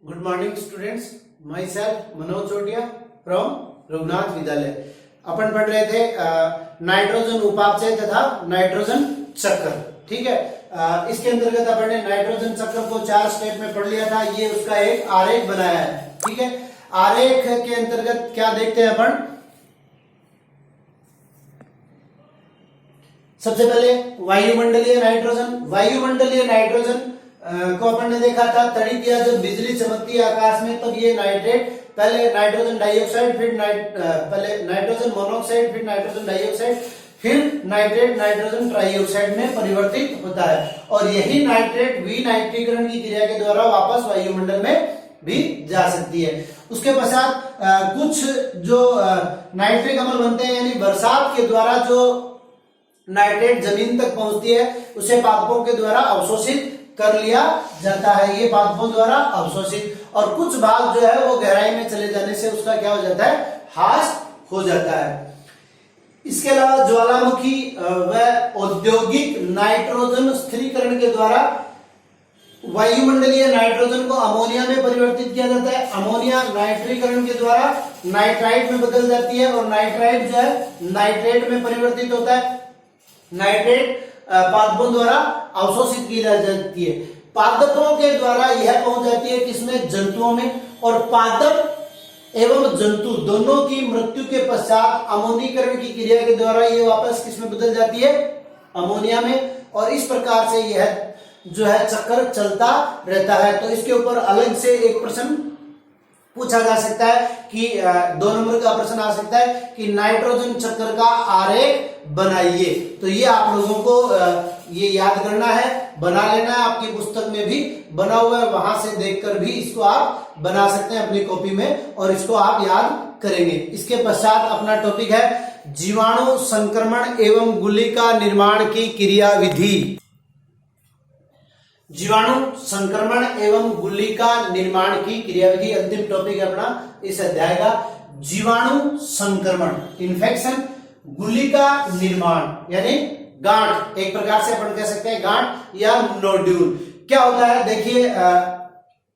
Good morning students, my self Manoj Chotiya from Raghunath विद्यालय। अपन पढ़ रहे थे नाइट्रोजन उपापचय तथा नाइट्रोजन चक्र। ठीक है, इसके अंतर्गत अपन ने नाइट्रोजन चक्र को 4 स्टेप में पढ़ लिया था। ये उसका एक आरेख बनाया है। ठीक है, आरेख के अंतर्गत क्या देखते हैं अपन? सबसे पहले वायुमंडलीय नाइट्रोजन को अपन ने देखा था। तड़ित या जब बिजली चमकती है आकाश में तब ये नाइट्रेट पहले नाइट्रोजन डाइऑक्साइड, फिर पहले नाइट्रोजन मोनोऑक्साइड, फिर नाइट्रोजन डाइऑक्साइड, फिर नाइट्रेट नाइट्रोजन ट्राइऑक्साइड में परिवर्तित होता है। और यही नाइट्रेट विनाइट्रीकरण की क्रिया के द्वारा वापस वायुमंडल में भी जा सकती है। उसके पश्चात कुछ जो नाइट्रिक अम्ल बनते हैं, यानी बरसात के द्वारा जो नाइट्रेट जमीन तक पहुंचती है उसे पादपों के द्वारा अवशोषित कर लिया जाता है। ये पादपों द्वारा अवशोषित, और कुछ भाग जो है वो गहराई में चले जाने से उसका क्या हो जाता है? ह्रास हो जाता है। इसके अलावा ज्वालामुखी व औद्योगिक नाइट्रोजन स्थिरीकरण के द्वारा वायुमंडलीय नाइट्रोजन को अमोनिया में परिवर्तित किया जाता है। अमोनिया नाइट्रीकरण के द्वारा नाइट्राइट में बदल जाती है और नाइट्राइट जो है नाइट्रेट में परिवर्तित होता है। नाइट्रेट पादपों द्वारा अवशोषित की जाती है। पादपों के द्वारा यह पहुंच जाती है किसमें? जंतुओं में। और पादप एवं जंतु दोनों की मृत्यु के पश्चात अमोनीकरण की क्रिया के द्वारा ये वापस किसमें बदल जाती है? अमोनिया में। और इस प्रकार से यह जो है चक्र चलता रहता है। तो इसके ऊपर अलग से एक प्रश्न पूछा जा सकता है कि 2 नंबर का प्रश्न आ सकता है कि नाइट्रोजन चक्र का आरेख बनाइए। तो ये आप लोगों को ये याद करना है, बना लेना है। आपकी पुस्तक में भी बना हुआ है, वहां से देखकर भी इसको आप बना सकते हैं अपनी कॉपी में, और इसको आप याद करेंगे। इसके पश्चात अपना टॉपिक है जीवाणु संक्रमण एवं गुलिका निर्माण की क्रिया विधि। जीवाणु संक्रमण एवं गुलिका निर्माण की क्रियाविधि अंतिम टॉपिक है अपना इस अध्याय का। जीवाणु संक्रमण, इन्फेक्शन, गुलिका निर्माण यानी गांठ, एक प्रकार से अपन कह सकते हैं गांठ या नोड्यूल। क्या होता है? देखिए,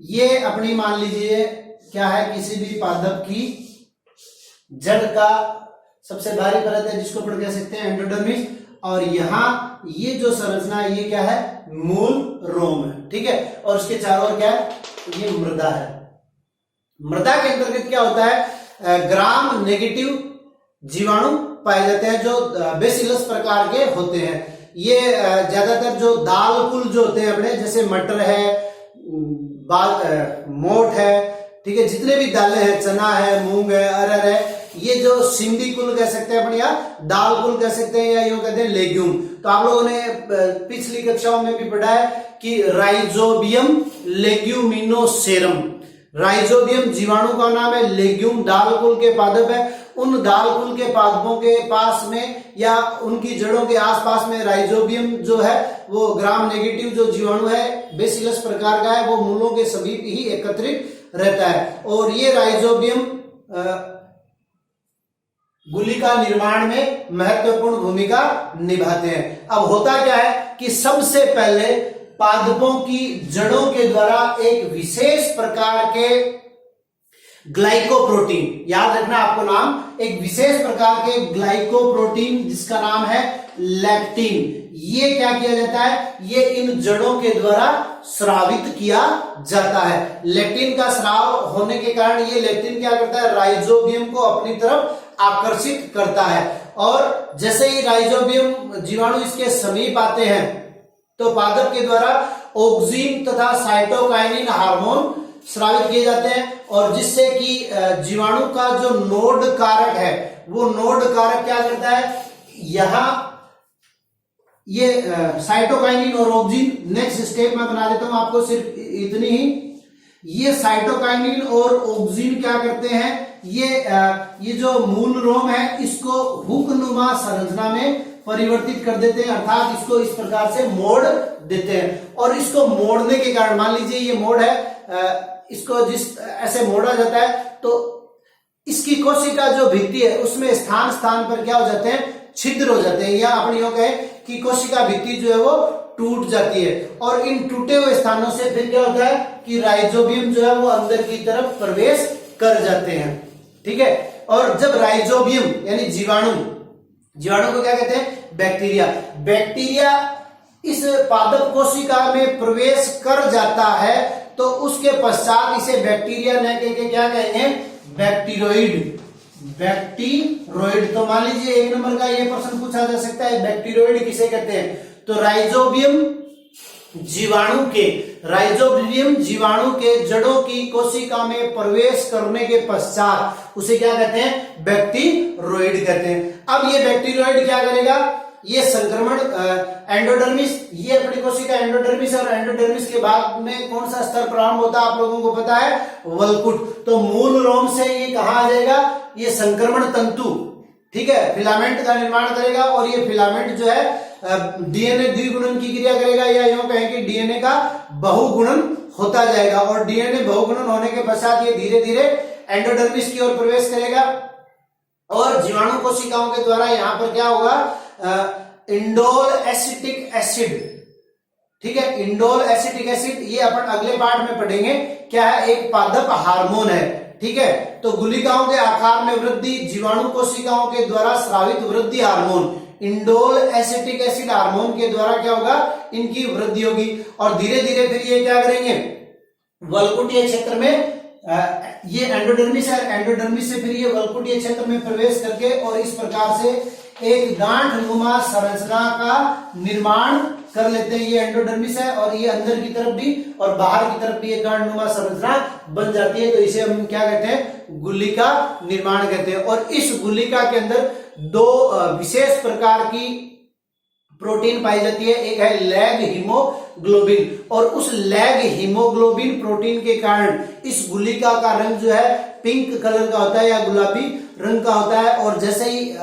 ये अपनी मान लीजिए क्या है, किसी भी पादप की जड़ का सबसे बाहरी परत है जिसको अपन कह सकते हैं एंडोडर्मिस, और यहाँ ये जो संरचना है ये क्या है? मूल रोम है। ठीक है, और उसके चारों ओर क्या है? ये मृदा है। मृदा के अंतर्गत क्या होता है? ग्राम नेगेटिव जीवाणु पाए जाते हैं जो बेसिलस प्रकार के होते हैं। ये ज्यादातर जो दाल कुल जो होते हैं अपने, जैसे मटर है, मोठ है, ठीक है, जितने भी दालें हैं, चना है, मूंग है, अरहर है, ये जो सिंधी कुल कह सकते हैं अपन, या दाल कुल कह सकते हैं, या यूं कहते हैं लेग्यूम। तो आप लोगों ने पिछली कक्षाओं में भी पढ़ा है कि राइजोबियम लेग्यूमिनोसेरम, राइजोबियम जीवाणु का नाम है, लेग्यूम दाल कुल के पादप है। उन दाल कुल के पादपों के पास में या उनकी जड़ों के आसपास में राइजोबियम जो है वो ग्राम नेगेटिव जो जीवाणु है बेसिलस प्रकार का है, वो मूलों के समीप ही एकत्रित रहता है। और ये राइजोबियम गुलिका निर्माण में महत्वपूर्ण भूमिका निभाते हैं। अब होता क्या है कि सबसे पहले पादपों की जड़ों के द्वारा एक विशेष प्रकार के ग्लाइकोप्रोटीन, याद रखना आपको नाम, एक विशेष प्रकार के ग्लाइकोप्रोटीन जिसका नाम है लैक्टिन, ये क्या किया जाता है? ये इन जड़ों के द्वारा स्रावित किया जाता है। लेक्टिन का स्राव होने के कारण ये लेक्टिन क्या करता है? राइजोबियम को अपनी तरफ आकर्षित करता है। और जैसे ही राइजोबियम जीवाणु इसके समीप आते हैं तो पादप के द्वारा ऑक्सीन तथा साइटोकाइनिन हार्मोन स्रावित किए जाते हैं, और जिससे कि जीवाणु का जो नोड कारक है वो नोड कारक क्या करता है? यहां ये साइटोकाइनिन और ऑक्सीन, नेक्स्ट स्टेप में बना देता हूं आपको, सिर्फ इतनी ही। ये साइटोकाइनिन और ऑक्सीन क्या करते हैं? ये जो मूल रोम है इसको हुकनुमा संरचना में परिवर्तित कर देते हैं, अर्थात इसको इस प्रकार से मोड़ देते हैं। और इसको मोड़ने के कारण, मान लीजिए ये मोड़ है, इसको जिस ऐसे मोड़ा जाता है तो इसकी कोशिका जो भित्ति है उसमें स्थान स्थान पर क्या हो जाते हैं? छिद्र हो जाते हैं, या अपनी यूं कहें कि कोशिका भित्ति जो है वो टूट जाती है और इन टूटे हुए स्थानों से फिर क्या होता है कि राइजोबियम जो है वो अंदर की तरफ प्रवेश कर जाते हैं। ठीक है, और जब राइजोबियम यानी जीवाणु को क्या कहते हैं? बैक्टीरिया। बैक्टीरिया इस पादप कोशिका में प्रवेश कर जाता है तो उसके पश्चात इसे बैक्टीरिया न कह के क्या कहेंगे? बैक्टीरोइड। बैक्टीरोइड। तो मान लीजिए 1 नंबर का ये प्रश्न पूछा जा सकता है, बैक्टीरोइड किसे कहते हैं? तो राइजोबियम जीवाणु के जड़ों की कोशिका में प्रवेश करने के पश्चात उसे क्या कहते हैं? बैक्टीरोइड कहते हैं। अब ये बैक्टीरोइड क्या करेगा? ये संक्रमण एंडोडर्मिस, ये अपनी कोशिका एंडोडर्मिस, और एंडोडर्मिस के बाद में कौन सा स्तर प्रारंभ होता है आप लोगों को पता है? वल्कुट। तो मूल रोम से ये कहां आ जाएगा? ये संक्रमण तंतु, ठीक है, फिलामेंट का निर्माण करेगा और ये फिलामेंट जो है डीएनए द्विगुणन की क्रिया करेगा, या यूं कहें कि डीएनए का बहुगुणन होता जाएगा, और डीएनए बहुगुणन होने के पश्चात ये धीरे धीरे एंडोडर्मिस की ओर प्रवेश करेगा और जीवाणु कोशिकाओं के द्वारा यहां पर क्या होगा? इंडोल एसिटिक एसिड, ठीक है, इंडोल एसिटिक एसिड, ये अपन अगले पार्ट में पढ़ेंगे क्या है? एक पादप हार्मोन है। ठीक है, तो गुलिकाओं के आकार में वृद्धि, जीवाणु कोशिकाओं के द्वारा स्रावित वृद्धि hormone indole acetic acid hormone के द्वारा क्या होगा? इनकी वृद्धि होगी और धीरे धीरे फिर ये क्या करेंगे? वल्कुटीय क्षेत्र में, ये एंडोडर्मिस है, एंडोडर्मिस से फिर ये वल्कुटीय क्षेत्र में प्रवेश करके और इस प्रकार से एक गांठनुमा संरचना का निर्माण कर लेते हैं। ये एंडोडर्मिस है और ये अंदर की तरफ भी और बाहर की तरफ भी एक गांठनुमा संरचना बन जाती है, तो इसे हम क्या कहते हैं? गुलिका निर्माण कहते हैं। और इस गुलिका के अंदर 2 विशेष प्रकार की प्रोटीन पाई जाती है, एक है लैग हीमोग्लोबिन, और उस लैग हीमोग्लोबिन प्रोटीन के कारण इस गुलिका का रंग जो है पिंक कलर का होता है या गुलाबी रंग का होता है, और जैसे ही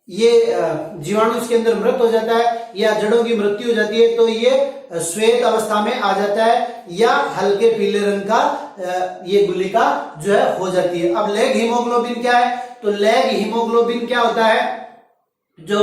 ये जीवाणु इसके अंदर मृत हो जाता है या जड़ों की मृत्यु हो जाती है तो ये श्वेत अवस्था में आ जाता है या हल्के पीले रंग का ये गुलिका जो है हो जाती है। अब लैग हीमोग्लोबिन क्या है? तो लैग हीमोग्लोबिन क्या होता है? जो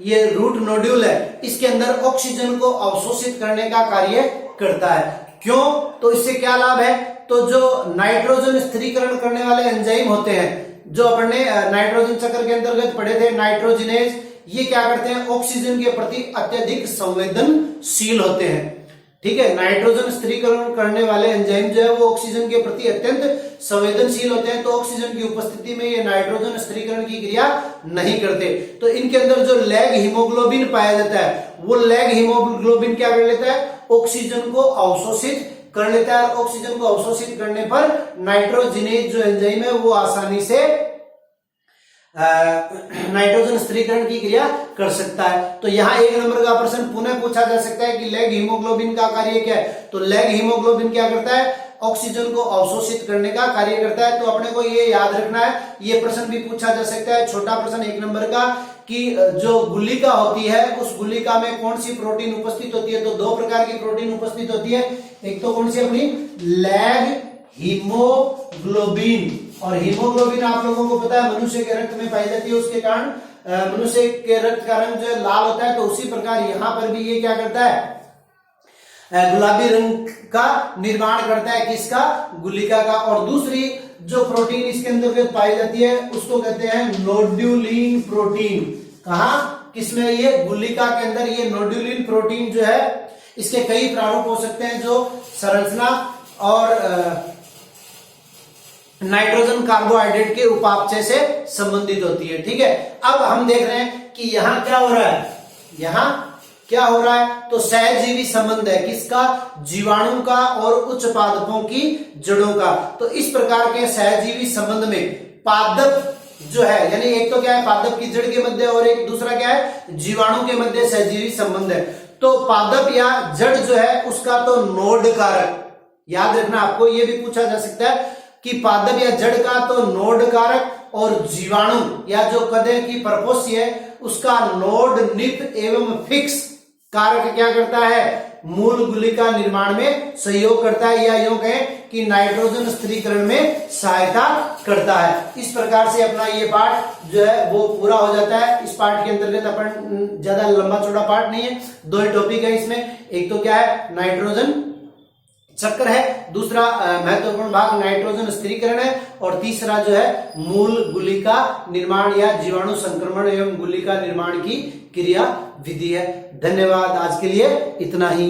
ये रूट नोड्यूल है इसके अंदर ऑक्सीजन को अवशोषित करने का कार्य करता है। क्यों? तो इससे क्या लाभ है? तो जो नाइट्रोजन स्थिरीकरण करने वाले एंजाइम होते हैं जो अपन ने नाइट्रोजन चक्र के अंतर्गत पढ़े थे, नाइट्रोजिनेज, ये क्या करते हैं? ऑक्सीजन के प्रति अत्यधिक संवेदनशील होते हैं। ठीक है, नाइट्रोजन स्थिरीकरण करने वाले एंजाइम जो है वो ऑक्सीजन के प्रति अत्यंत संवेदनशील होते हैं, तो ऑक्सीजन की उपस्थिति में ये नाइट्रोजन स्थिरीकरण की क्रिया नहीं करते। तो इनके अंदर जो लैग हीमोग्लोबिन पाया जाता है वो लैग हीमोग्लोबिन क्या कर लेता है? ऑक्सीजन को अवशोषित कर लेता है, और ऑक्सीजन को अवशोषित करने पर नाइट्रोजिनेज जो एंजाइम है वो आसानी से नाइट्रोजन स्थिरीकरण की क्रिया कर सकता है। तो यहाँ 1 नंबर का प्रश्न पुनः पूछा जा सकता है कि लैग हीमोग्लोबिन का कार्य क्या है? तो लैग हीमोग्लोबिन क्या करता है? ऑक्सीजन को अवशोषित करने का कार्य करता है। तो अपने को ये याद रखना है, ये प्रश्न भी पूछा जा सकता है, छोटा प्रश्न 1 नंबर का, कि जो गुलिका होती है उस गुलिका में कौन सी प्रोटीन उपस्थित होती है? तो 2 प्रकार की प्रोटीन उपस्थित होती है, एक तो कौन सी अपनी लैग हीमोग्लोबिन, और हीमोग्लोबिन आप लोगों को पता है मनुष्य के रक्त में पाई जाती है, उसके कारण मनुष्य के रक्त का रंग जो है लाल होता है, तो उसी प्रकार यहाँ पर भी ये क्या करता है? गुलाबी रंग का निर्माण करता है, किसका? गुलिका का। और दूसरी जो प्रोटीन इसके अंदर पाई जाती है उसको कहते हैं नोड्यूलिन प्रोटीन। कहा? किसमें? ये गुलिका के अंदर ये नोड्यूलिन प्रोटीन जो है इसके कई प्रारूप हो सकते हैं जो संरचना और नाइट्रोजन कार्बोहाइड्रेट के उपापचय से संबंधित होती है। ठीक है, अब हम देख रहे हैं कि यहां क्या हो रहा है? यहां क्या हो रहा है? तो सहजीवी संबंध है, किसका? जीवाणु का और उच्च पादपों की जड़ों का। तो इस प्रकार के सहजीवी संबंध में पादप जो है, यानी एक तो क्या है? पादप की जड़ के मध्य, और एक दूसरा क्या है? जीवाणु के मध्य सहजीवी संबंध है। तो पादप या जड़ जो है उसका तो नोड कारक, याद रखना, आपको यह भी पूछा जा सकता है कि पादप या जड़ का तो नोड कारक, और जीवाणु या जो कदे की परपोषी है उसका नोड, निप एवं फिक्स कारक क्या करता है? मूल गुलिका निर्माण में सहयोग करता है, या यूं कहें कि नाइट्रोजन स्थिरीकरण में सहायता करता है। इस प्रकार से अपना ये पार्ट जो है वो पूरा हो जाता है। इस पार्ट के अंतर्गत अपन ज्यादा लंबा चौड़ा पार्ट नहीं है, दो ही टॉपिक है इसमें। एक तो क्या है, नाइट्रोजन चक्र है, दूसरा महत्वपूर्ण भाग नाइट्रोजन स्थिरीकरण है, और तीसरा जो है मूल गुलिका निर्माण या जीवाणु संक्रमण एवं गुलिका निर्माण की क्रिया विधि है। धन्यवाद, आज के लिए इतना ही।